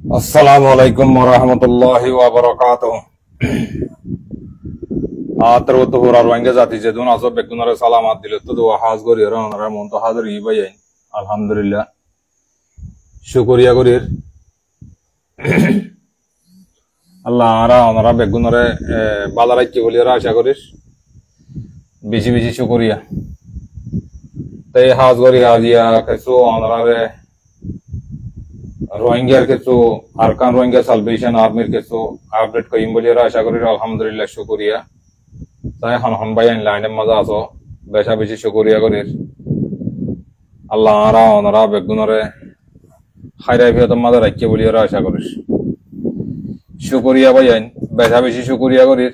Assalamualaikum warahmatullahi wabarakatuh. Terwutu hurar wangga zati jedun aso bekunare salamat dilutu dua haz gori ran ran monto hadir ibayen. Alhamdulillah. Syukuriya gorir. Allah ara onara bekunare balarakki bolira asha gorir. Bishi bishi syukuriya. Tay haz gori haziya kesu onara Rohingya केसो Arakan Rohingya Salvation Army केसो update Qayyim बोलिए आशा करी अल्हम्दुलिल्लाह शुक्रिया ताई हन भाई line मजा आसो बेशा बेशी शुक्रिया करी अल्लाह आरा ओनरा बेगुनरे खायरा भी तो मजा रखिए बोलिए आशा करी शुक्रिया भाई बेशा बेशी शुक्रिया करी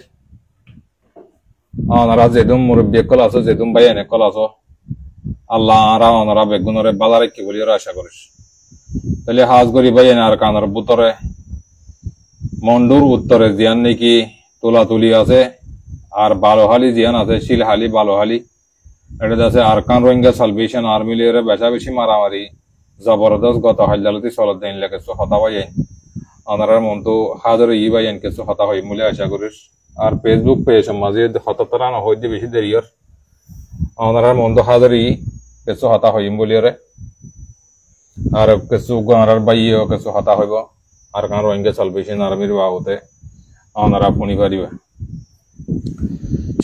ओनरा जेदुम मुरब्बी कल आसो जेदुम भाई ने कल आसो अल्लाह आरा ओनरा बेगुनरे बाला रखिए बोलिए आशा करी তাহলে হাজ করি ভাইয়েন আর কানার বুতরে মন্ডুর উত্তরে জিয়ান নাকি তোলাতুলি আছে আর বালোহালি জিয়ান আছে শিলহালি বালোহালি এটা আছে আরকান রোহিঙ্গা সালভেশন আর্মি লিয়ারে বেশা বেশি মারামারি জবরদস্ত গত হাজালতি চলত দিন লাগে কিছু হতা ভাইয়েন আনারার মন তো হাজার ই ভাইয়েন কিছু হতা হয় বলে আশা করিস আর ফেসবুক পেজ মাঝে হততরা না হইতে বেশি দেরিয়র আনারার মন তো হাজার ই কিছু হতা হয় বলে রে আর কিছু গাঁরার বাইও কিছু হতা হইব আর কান রোহিঙ্গা সালভেশন আর্মির বাবতে ওনারা ফোনি পারিবা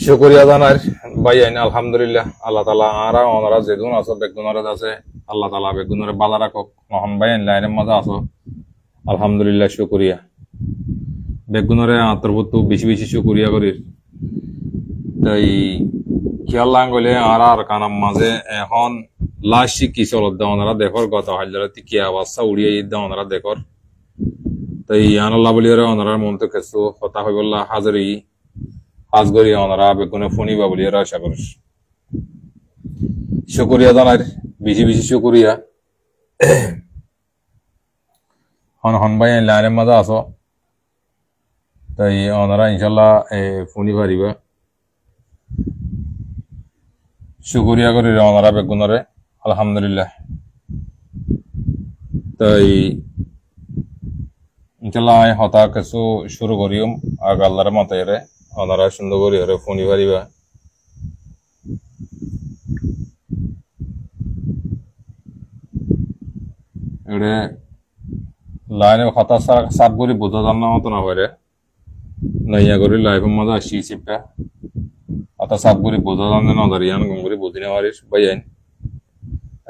শুকরিয়া জানার ভাই আইনা আলহামদুলিল্লাহ আল্লাহ তাআলা আরা ওনারা যেদুন আছে বেগুনরে আছে আল্লাহ তাআলা বেগুনরে বালা রাখক মহান ভাই লাইনে মজা আছে আলহামদুলিল্লাহ শুকরিয়া বেগুনরে আন্তর্ভুক্ত বেশি বেশি শুকরিয়া করি তাই খেয়াল লাঙ্গলে আর কানাম মাঝে এখন লাশি কি চলত দেওয়ানারা দেখর গত হাজারতি কি অবস্থা উড়িয়ে দেওয়ানারা দেখর তাই আনাল্লাহ বলিয়ারে ওনারার মন তো কিছু হতা হইবল্লা হাজারি হাজগরি ওনারা বেগুনে ফোনিবা বলিয়ারে আশা করিস শুকরিয়া জানার বেশি বেশি শুকরিয়া হন হন ভাই লাইনের মজা আছো তাই ওনারা ইনশাল্লাহ ফোনি পারিবা শুকরিয়া করি ওনারা বেগুনরে আলহামদুলিল্লাহ তাই ইনশাল্লাহ হতা কিছু শুরু করিম আগ আল্লাহর মতেরে ওনারা সুন্দর করি হরে ফোনি পারিবা এড়ে লাইনে হতা সাপ করি বোঝা জানা মতো না পারে নাইয়া করি লাইফের মজা আসি চিপটা হতা সাপ করি বোঝা জানে না দাঁড়িয়ান গম করি বুঝি না পারিস ভাইয়ান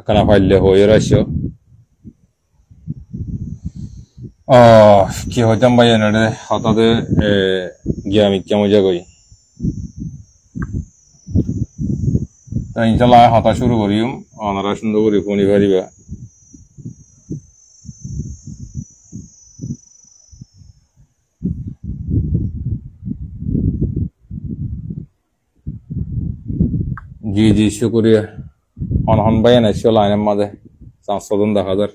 এখানে ফাইলে হয়ে রাখছো কি হইতাম ভাই এনে হঠাৎ গিয়ে আমি কেমন যাগই তাই ইনশাল্লাহ হতা শুরু করিম ওনারা সুন্দর করে ফোনি পারিবা জি জি শুক্রিয়া হন হন ভাই এসছো লাইনের মাঝে 5,000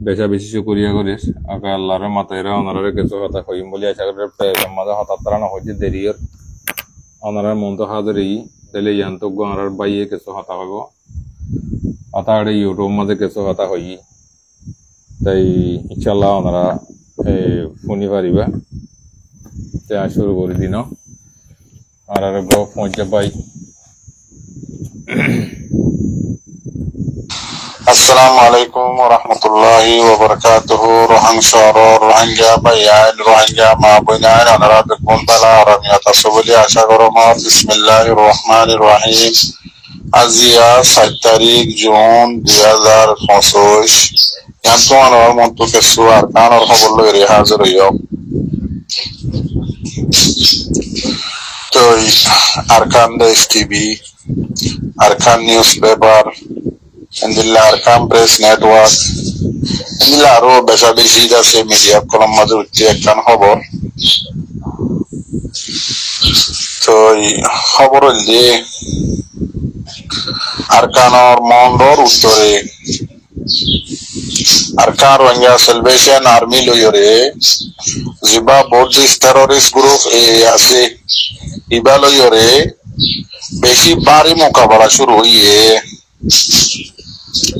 বেশা বেশি শুকরিয়া করিস আগে আল্লাহর মাথায় ওনারা কিছু কথা হইম বলে আশা করি পেয়ের মাঝে হঠাৎ তারা না হইতে দেরিয়র ওনারার মন তো হাজারই দিলে ইয়ান্ত ওনারার বাইয়ে কিছু হতা হইব হতাড়ে ইউটিউব মাঝে কিছু হতা হই তাই ইনশাল্লাহ ওনারা ফোনি পারিবা তাই শুরু করে দিন আর পৌঁছে পাই Assalamualaikum warahmatullahi wabarakatuh. Rohingya bayan Rohingya mabunan onara bekun bala orangya tasubuli asha koroma bismillahirrahmanirrahim azia 7 tarik Jun 2025 yanto onara montu kesu arkan or hobollo eri hazir hoyok to arkan desh TV arkan newspaper Alhamdulillah Arkan Press Network Alhamdulillah aro besha beshi jase media kolom maje utti ekkan khobor to khobor hole Arkanor mondor uttore Arkan Rohingya Salvation Army loyore Ziba Buddhist terrorist group ase iba loyore beshi bari mukabala shuru hoye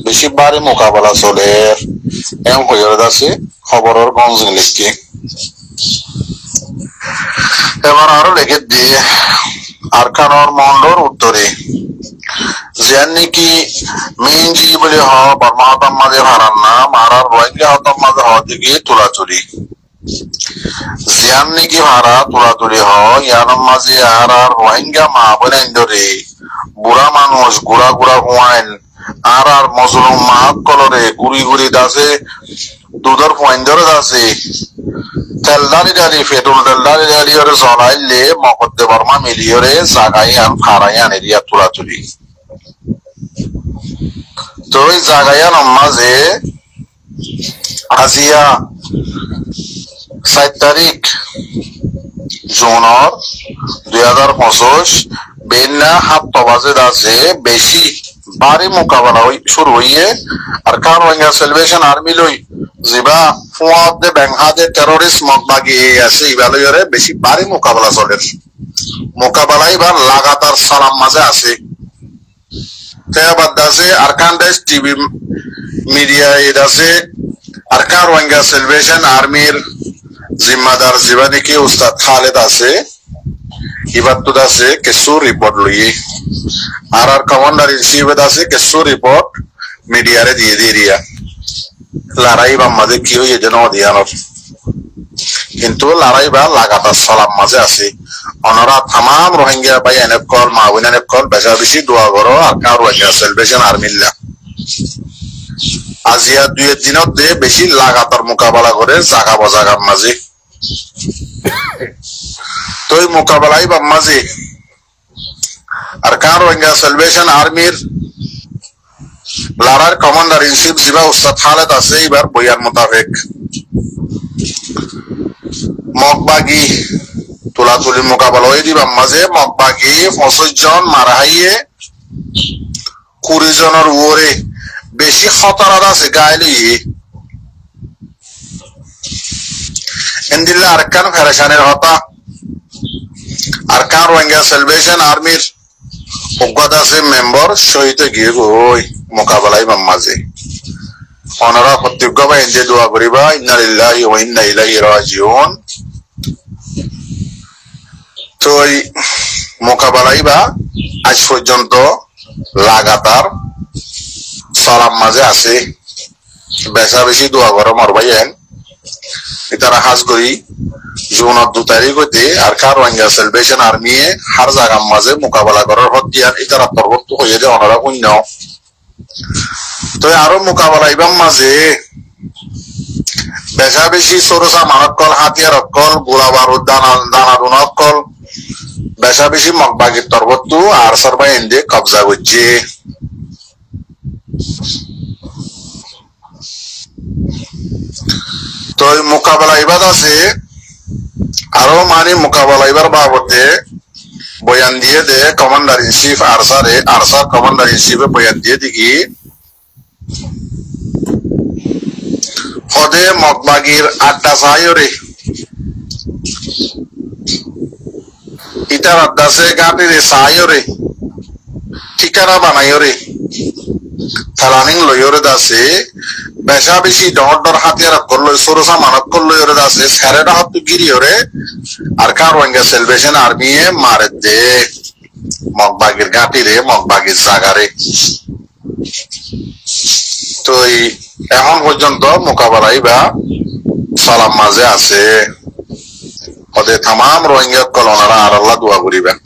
বেশি বারে মোকাবেলা চলে M হয়ে যাচ্ছে খবরের গঞ্জ লিখি এবার আরো লিখে দিয়ে আরকানোর মন্ডর উত্তরে জিয়ান নাকি মিনজি বলে হ বর্মাহতম মাঝে হারান না মারার রোহিঙ্গা হতম মাঝে হ দিকে তুলাতুলি জিয়ান নাকি হারা তুলাতুলি হ ইয়ানম মাঝে হারার রোহিঙ্গা মা বলেন ধরে বুড়া মানুষ গুড়া গুড়া হুয়াইন আর মজলুম মা কলরে গুড়ি গুড়ি দাসে দুধর পয়েন্ট ধরে দাসে তেলদারি ডালি পেট্রোল তেলদারি ডালি ওরে জ্বলাইলে মকদ্দে বর্মা মিলিয়রে জাগাই আন ফারাই আন এরিয়া তুলাতুলি তো ওই জাগাইয়ান মাঝে আজিয়া 7 তারিখ জুনের 2025 বেন্না 7 বাজে আছে বেশি ভারী মোকাবেলা শুরু হইয়ে আর রোহিঙ্গা সেলিব্রেশন আর্মি লই জিবা ফুয়াদে ব্যাংহাদে টেরোরিস্ট মগবাগি আছে ইবালয়রে বেশি ভারী মোকাবেলা চলে মোকাবেলা এবার লাগাতার সালাম মাঝে আছে তেয়াবাদ আছে আরকান দেশ টিভি মিডিয়া আছে আরকান রোহিঙ্গা সেলিব্রেশন আর্মির জিম্মাদার জীবানিকি উস্তাদ খালেদ আছে এবার তো আছে কিছু রিপোর্ট লইয়ে আর কমান্ডার ইন চিফ আছে কিছু রিপোর্ট মিডিয়ারে দিয়ে দিয়া লড়াই বা মাঝে কি হয়ে যেন দিয়ানোর কিন্তু লড়াই বা লাগাতার সালাম মাঝে আছে ওনারা তাম রোহিঙ্গা বাই এনএফ কল মাহবিন এনএফ কল বেশা বেশি দোয়া করো আর কার রোহিঙ্গা সেলিব্রেশন আর্মিল্লা আজিয়া 2 দিনত বেশি লাগাতার মোকাবেলা করে জাগা বজাগার মাঝে তো এই মোকাবেলাই বা মাঝে আর কার রোহিঙ্গা সেলিব্রেশন আর্মির লড়ার কমান্ডার ইন চিফ জিবা উস্তাদ খালেদ আছে এবার বইয়ার মোতাবেক মগবাগি তুলাতুলি মোকাবেলা হয়ে দিবা মাঝে মগবাগি 25 জন মারা হাইয়ে 20 জনের উপরে বেশি খতরাত আছে গাইলি এন্দিল্লা আরকান ফেরেশানের হতা আরকান রোহিঙ্গা সেলিব্রেশন আর্মির অজ্ঞতা আছে মেম্বার শহীদ গিয়ে ওই মোকাবেলাই মাঝে ওনারা প্রত্যেকবার এনজে দোয়া করিবা ইন্না লিল্লাহি ওয়া ইন্না ইলাইহি রাজিউন তো এই মোকাবেলাই বা আজ পর্যন্ত লাগাতার সালাম মাঝে আছে বেশা বেশি দোয়া করো মর ভাইয়েন ইতারা হাজ করি জুনের 2 তারিখ হইতে আর কার রোহিঙ্গা সেলিব্রেশন আর্মি হার জায়গার মাঝে মোকাবেলা করার হতিয়ার ইতারা পর্বত হয়ে যায় ওনারা শূন্য তো আরো মোকাবেলা ইবাম মাঝে বেশা বেশি সরসা মানকল হাতিয়ার অকল গোলা বারুদ দানা দুনকল বেশা বেশি মগবাগির তরবত আর সরবা এন্ডে কবজা করছে তো এই মোকাবেলা ইবাদ আছে আরো মানে মোকাবেলা এবার বাবদে বয়ান দিয়ে দে কমান্ডার ইন চিফ আরসার কমান্ডার ইন চিফে বয়ান দিয়ে দেখি হদে মগবাগির 8টা সাইরে ইটার আদাসে গাটিরে সাইরে ঠিকানা বানাইরে থালানিং লইরে দাসে বেশা বেশি ডর হাতিয়ার করলো সরসা মানব করলো ইরে দাসে সেরেটা হাত গিরিরে আর কার রোহিঙ্গা সেলিব্রেশন আর্মি মারে দে মগবাগির গাটিরে মগবাগির জাগারে তো এখন পর্যন্ত মোকাবেলাই বা সালাম মাঝে আছে ওদের তাম রোহিঙ্গা কলনারা আর আল্লাহ দোয়া করিবেন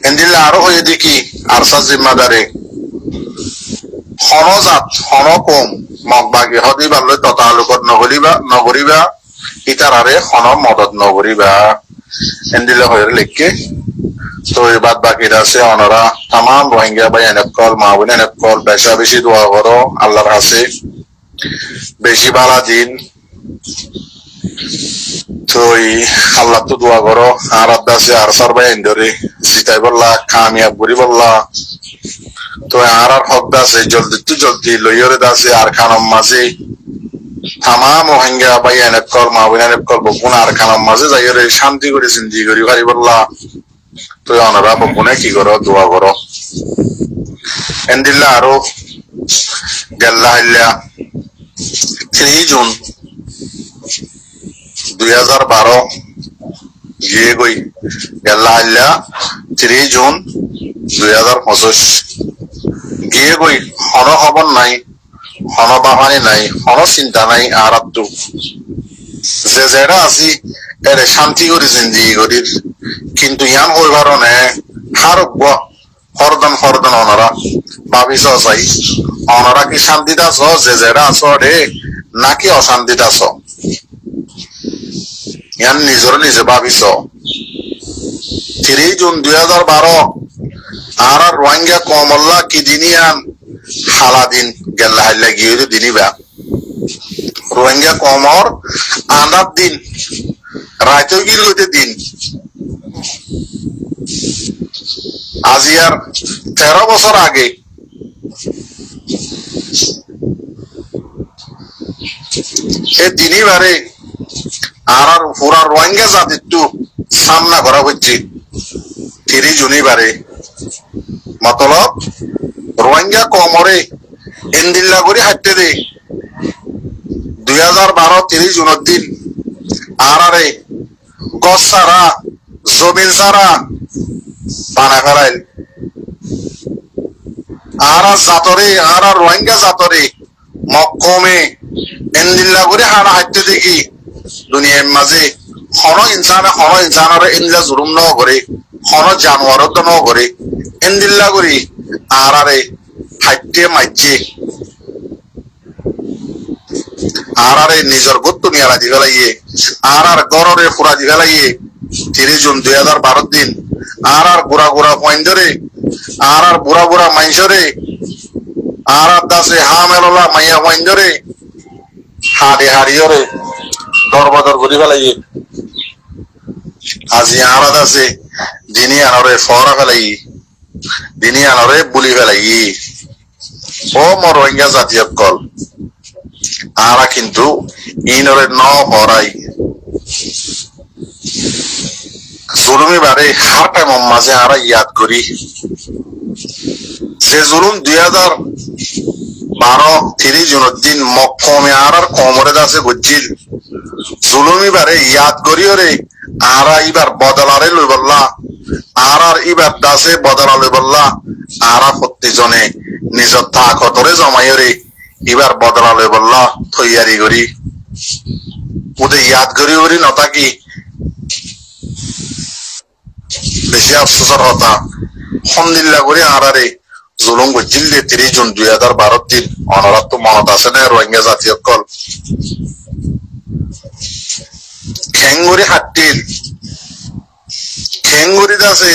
এন্দিল্লা আরো হয়ে দেখি আরসা জিম্মাদারে হনজাত হনকম মগবাগি হদি ভালো ততালুকত নগরিবা ইতারারে হন মদত নগরিবা এন্দিল্লা হয়ে লিখকে তো এই বাদ বাকি আছে ওনারা তাম রোহিঙ্গা বা এনএফ কল মাহবিন এনএফ কল বেশা বেশি দোয়া করো আল্লাহর কাছে বেশি বালা দিন তো আল্লাহ তো দোয়া করো আর আদাসে আর সারবাই ধরে জিতাই বললা কামিয়াব করি বললা তো আর হক দাসে জলদি লইরে দাসে আর খানম মাঝে তাম রোহিঙ্গা বা এনএফ কল মাহবিন এনএফ কল বকুন আর খানম মাঝে যাইরে শান্তি করে জিন্দি করি পারি বললা তো ওনারা বকুনে কি করো দোয়া করো এন্দিল্লা আরো গেল্লা হাইল্লা 3 জুন 2012 গিয়ে গই গেল্লা হাল্লা 3 জুন 2025 গিয়ে গই হন খবর নাই হন বাহানি নাই হন চিন্তা নাই আর আব্দু যে যেটা আছি এর শান্তি করে জিন্দিগি করির কিন্তু ইয়ান হইবার নে হার হরদন হরদন অনারা ভাবিস চাই অনারা কি শান্তিতে আছ যে যেটা আছ রে নাকি অশান্তিতে আছ ইয়ান নিজর নিজে ভাবিস 3 জুন 2012 আর রোহিঙ্গা কমল্লা কি দিনিয়ান হালা দিন গেল্লা হাল্লা গিয়ে দিনিবা রোহিঙ্গা কমর আনার দিন রাইতেও গিল হইতে দিন আজি আর 13 বছর আগে এ দিনই বারে আর পুরা রোহিঙ্গা জাতির তো সামনা করা হচ্ছে 3 জুনই বারে মতলব রোহিঙ্গা কমরে ইন্দিল্লা করে হাঁটতে দে 2012 30 জুনের দিন আর গছ সারা জমিন সারা পানা ফেলাইল আর জাতরে আর রোহিঙ্গা জাতরে মক্কমে ইন্দিল্লা করে হারা হাঁটতে দেখি দুনিয়ার মাঝে হন ইনসানের ইন্দিলা জুলুম ন করে হন জানোয়ারও তো ন করে ইন্দিল্লা করি আর হাঁটতে মাইছে আর নিজের গত্ত নিয়ে রাজি ফেলাইয়ে আর গররে ফুরা দি ফেলাইয়ে 30 জুন 2012 দিন আর বুড়া বুড়া পয়েন্ট ধরে আর বুড়া বুড়া মাইসরে আর দাসে হা মেলা মাইয়া পয়েন্ট ধরে হাড়ি হাড়িয়রে দরবাদর করে ফেলাইয়ে আজি আর দাসে দিনী আনরে ফরা ফেলাই দিনী আনরে বুলি ফেলাই ও মর রোহিঙ্গা জাতীয় কল আরা কিন্তু ইনরে ন হরাই জুলুমি বারে হার টাইম মাঝে আরা ইয়াদ করি যে জুলুম 2012 30 জুনের দিন মক্কমে আর কমরে দাসে বুঝছিল জুলুমি বারে ইয়াদ করি রে আরা এবার বদলারে লই বললা আর এবার দাসে বদলা লই বললা আরা প্রত্যেকজনে নিজের তাকতরে জমাই রে এবার বদলা লই বললা তৈয়ারি করি ওদের ইয়াদ করি করি নতাকি বেশি আফসোসের কথা হমদিল্লা করে আরারে জুলুম করছিল 30 জুন 2012 দিন অনারাত তো মনত আছে না রোহিঙ্গা জাতীয় কল খেঙ্গুরি হাট্টিল খেঙ্গুরি দাসে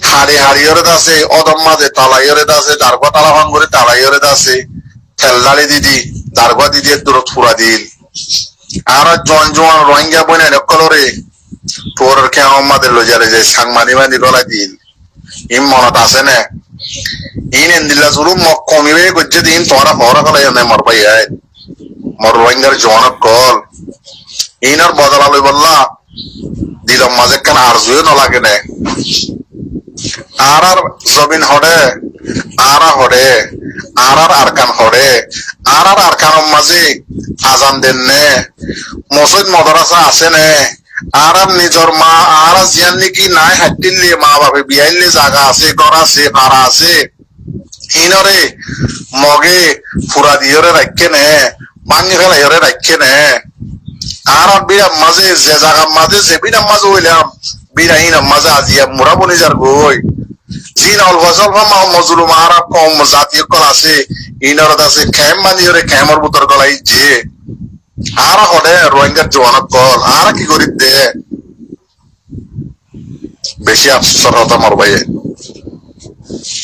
হাড়ি হাড়িয়রে দাসে অদম মাঝে তালাইয়রে দাসে দারগা তালা ভাঙ্গুরি তালাইয়রে দাসে ঠেলদালি দিদি দারগা দিদি দূরত ফুরা দিল আর জোয়ান রোহিঙ্গা বইনে নকলরে তোর কেন আমাদের লজারে যে সাংমানি মানি গলা দিল ইম মনত আছে না ইন এন্দিল্লা জুলুম কমিবে গজ্জে দিন তোরা ফরা ফলাই না মর ভাই মর রোহিঙ্গার জোয়ান কল ইনার বদলা লই বললা দিলম মাঝে কেন আর জুয়ে ন লাগে না আর জমিন হড়ে আর আরকান হড়ে আর আরকান মাঝে আজান দেন নে মসজিদ মাদ্রাসা আছে নে আর নিজর মা আর জিয়ান নাকি নাই হাঁটিলে মা বাপে বিয়াইলে জায়গা আছে ঘর আছে ভাড়া আছে ইনরে মগে ফুরা দিয়রে রাখে নে ভাঙি ফেলাইরে রাখে নে আর বিরাম মাঝে যে জায়গার মাঝে যে বিরাম মাঝে হইলাম বিরাহীন মাঝে আজিয়া মুরা বনি যার গই জিন অল্প স্বল্প মজলুম আর কম জাতীয় কল আছে ইনর আছে খেম বানিয়রে খেমর বুতর গলাই যে আর হলে রোহিঙ্গার জোয়ানত কল আর কি করি দে বেশি আফসোসের কথা মর ভাইয়ে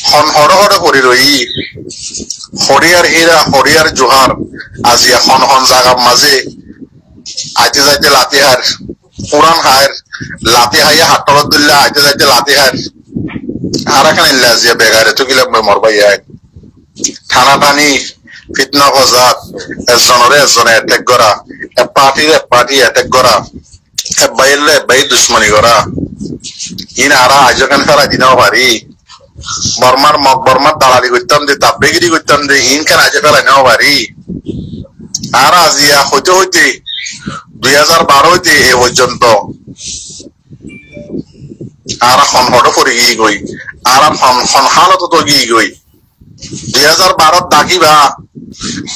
হন হড়ে করি রই হরিয়ার হীরা হরিয়ার জোহার আজিয়া হন হন জায়গার মাঝে আইতে যাইতে লাতিহার পুরান হায়ের লাতি হাইয়া হাটলত দিল্লা আইতে যাইতে লাতিহার আর এখানে আজিয়া বেগারে তো গিলাম মর ভাইয়া টানা টানি ফিতনা ফসাদ একজনরে একজনে অ্যাটাক করা এক পার্টি অ্যাটাক করা এক বাইলে বাই দুশ্মনী করা ইন আরা আজকান ফেলা দিনাও পারি বর্মার দালালি করতাম দে তাপবেগিরি করতাম দে ইন কেন আজ ফেলা নেওয়া পারি আর আজিয়া হইতে হইতে 2012 হইতে এ পর্যন্ত আর হন হড় করে গিয়ে গই আর হন হালত তো গিয়ে গই 2012 দাগিবা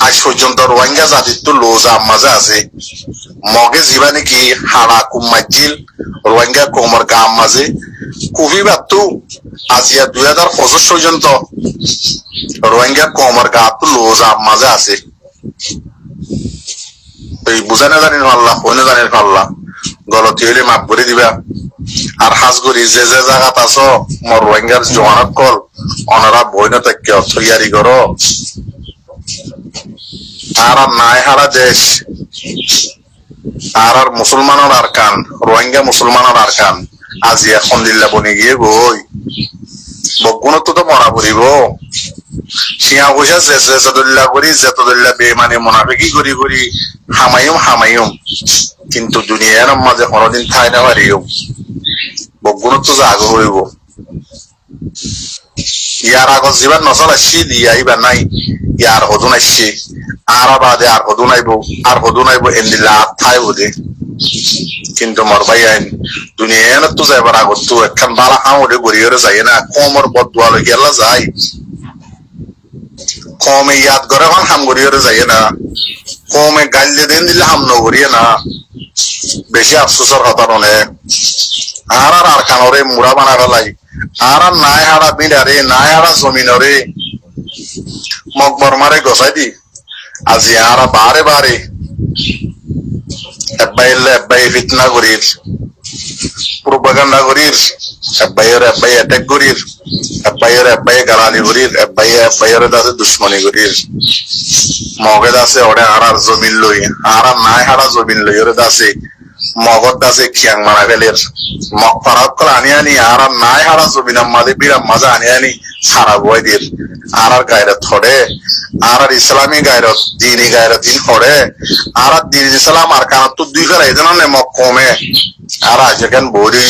আজ পর্যন্ত রোহিঙ্গা জাতির তো লোজা মাঝে আছে মগে জিবা নাকি হাড়া কুমাজিল রোহিঙ্গা কোমর গাম মাঝে কুফি বাতু আজিয়া 2025 পর্যন্ত রোহিঙ্গা কোমর গা তো লোজা মাঝে আছে এই বুঝানে জানির পাল্লা হইনে জানির পাল্লা গলতি হইলে মাপ করে দিবা আর হাজ করি যে যে জায়গাত আছো মোর রোহিঙ্গার জোয়ানত কল অনারা বইন তাকে তৈয়ারি করো আর নাই হারা দেশ আর মুসলমানের আরকান রোহিঙ্গা মুসলমানের আরকান আজি এখন দিল্লা বনে গিয়ে বই বগুণত তো মরা পড়িব সিয়া পয়সা যেতদুল্লা করি যেতদুল্লা বেমানি মোনাফিকি করি করি হামায়ুম কিন্তু দুনিয়ার মাঝে কোনদিন ঠাই না পারিও বগুণত তো জাগ হইব ইয়ার আগত যিমান নচল আসছি দিয়া এইবার নাই ইয়ার হদুন আসছে আর বাদে আর হদুন আইব এন্দিল্লা ঠাই বোধে কিন্তু মোর ভাই আইন দুনিয়ার তো যাইবার আগত তো একখান বালা হামরে গড়িয়ে যায় না কমর বদুয়া লইয়া যায় কমে ইয়াদ করে এখন হাম গড়িয়ে যায় না কমে গাল দিন দিলে হাম নগরিয়ে না বেশি আফসোসের কথা নয় আর কানরে মুড়া বানা ফেলাই আর নাই হারা বিড়ারে নাই হারা জমিনরে মকবর মারে গসাই দি আজি আর বারে বারে এব্বাই ফিতনা করির প্রোপাগান্ডা করির এব্বাই অ্যাটাক করির এব্বাই গালালি করির এব্বাইয়ের দাসে দুশ্মনী করির মগে দাসে ওরে হারার জমিন লই আর নাই হারা জমিন লই ওরে দাসে মগত দাসে খিয়াং মারা গেলের মগ ফারাক করে আনি আর নাই হারা জমিনার মাঝে বিরাম মাঝে আনি সারা বই দিয়ে আর গায়রত হড়ে আর ইসলামী গায়রত দিনী গায়রত দিন হড়ে আর দিন ইসলাম আর কারণ তো দুই ফের এই জন্য মগ কমে আর আজকান বড়ি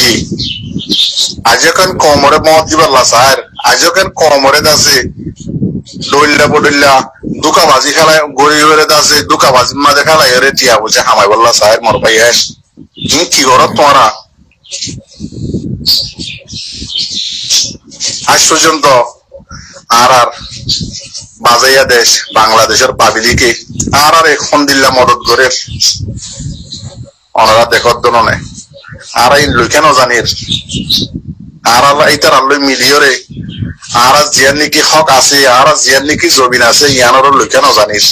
আজকান কমরে মত দিবার লাসার আজকান কমরে দাসে দইল্লা বডইল্লা দুকাবাজি খেলায় গড়ি হয়ে দাসে দুকাবাজি মাঝে খেলায় রে টিয়া বলছে হামাই বললা সাহেব মর ভাই কি করো তোমরা আজ পর্যন্ত আর বাজাইয়া দেশ বাংলাদেশের পাবলিকে আর এখন দিল্লা মদত করে ওনারা দেখত দনে আর এই লইকেন জানির আর এইটার আল্লই মিলিয়রে আর জিয়ার নাকি হক আছে আর জিয়ার নাকি জমিন আছে ইয়ানোর লইকেন জানিস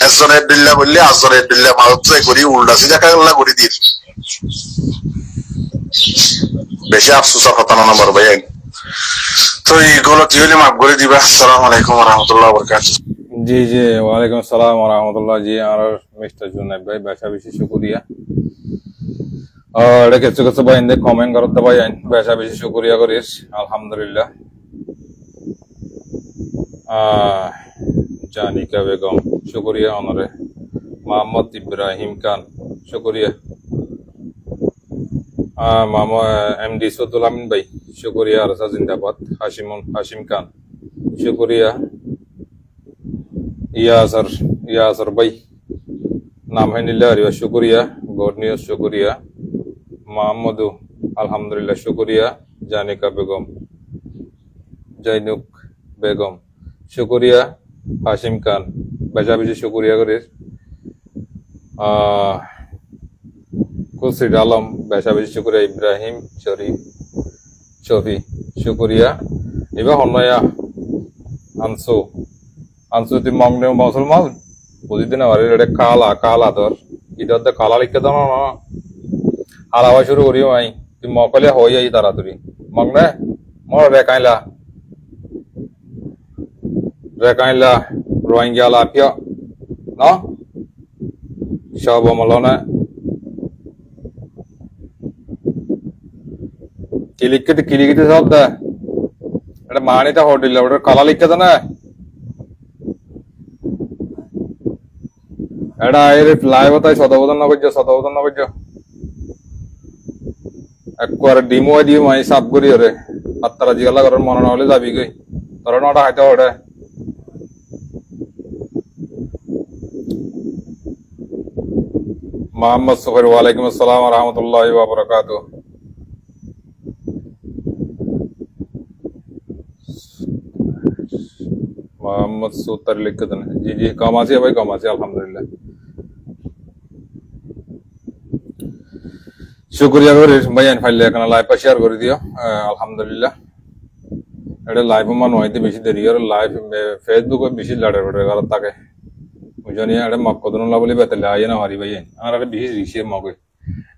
একজনের দিল্লা বললে আজনের দিল্লা মাদত করি উল্টা সিধা কাল্লা করে দির বেশি আফসোসের কথা না নম্বর ভাই তো এইগুলো তুই হলে মাফ করে দিবা। আসসালামু আলাইকুম ওয়া রাহমাতুল্লাহি ওয়া বারাকাতুহু। জি ওয়ালাইকুম আসসালাম ওয়া রাহমাতুল্লাহ। জি আর মিস্টার জুনাইদ ভাই বেশা বেশি শুকরিয়া আর কিছু কিছু ভাই ইন্দে কমেন্ট করতে ভাই বেশা বেশি শুকরিয়া করিস আলহামদুলিল্লাহ। জানিকা বেগম শুকরিয়া অনরে মোহাম্মদ ইব্রাহিম খান শুকরিয়া মামা এমডি সদুল আমিন ভাই শুকরিয়া আরসা জিন্দাবাদ হাশিম খান শুকরিয়া ইয়াসর ভাই নাম है नीला हरिया शुक्रिया गॉड न्यूज शुक्रिया मोहम्मदू अल्हम्दुलिल्लाह शुक्रिया जानिका बेगम जैनुक बेगम शुक्रिया हाशिम खान बेजा बेजी शुक्रिया करे कुसरी आलम बेजा बेजी शुक्रिया इब्राहिम शफी शुक्रिया इबा हन्नया आंसू ती मांगने मुसलमान বুঝিতে না পারে এটা কালা তোর ইদার কালা লিখে দাও না হালাওয়া শুরু করিও আই তুই মকলে হই আই তাড়াতাড়ি মগনে মর রেকাইলা রোহিঙ্গা লাফিয়া না সব আমলনে কিলিকিতে সব দা এটা মানিটা হোটেল ওটা কালা লিখে দাও না এটা এর লাইভ তাই শতবদন না করছ একবার ডিমো দিয়ে মাই সাফ করি রে আত্মারা জিগালা করার মনে না হলে যাবি গই তোরা নটা খাইতে ওঠে मोहम्मद सुफर वालेकुम अस्सलाम व रहमतुल्लाहि व बरकातुहू। मोहम्मद सूतर लिख दें जी जी कामासी है भाई कामासी अल्हम्दुलिल्लाह शुक्रिया करी भाई फाइल लाइव शेयर कर दियो अल्हम्दुलिल्लाह एडे लाइव मान होइते बेশি দেরি আর লাইভ ফেসবুকে বেশি লড়ে পড়ে গেল তাকে বুঝনি এডে মক কদনুল্লাহ বলি বেতলে আয় না হারি ভাই আর এডে বেশি রিসে মগে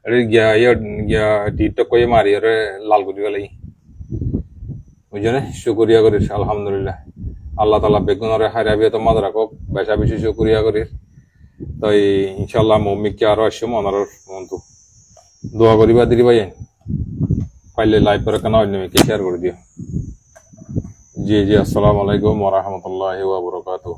এডে গিয়া টিকটক কই মারি রে লাল গুড়ি গলাই বুঝনে শুকরিয়া করি আলহামদুলিল্লাহ আল্লাহ তাআলা বেগুনরে হারাবে তো মাদ রাখো বেশা বেশি শুকরিয়া করি তাই ইনশাআল্লাহ মুমিক কি আর আসে মনার মন্তু দোয়া করিবা দিরি ভাই ফাইলে লাইভ করে কেন অন্য কে শেয়ার করে দিও जी जी अस्सलाम वालेकुम व रहमतुल्लाहि व बरकातुहू।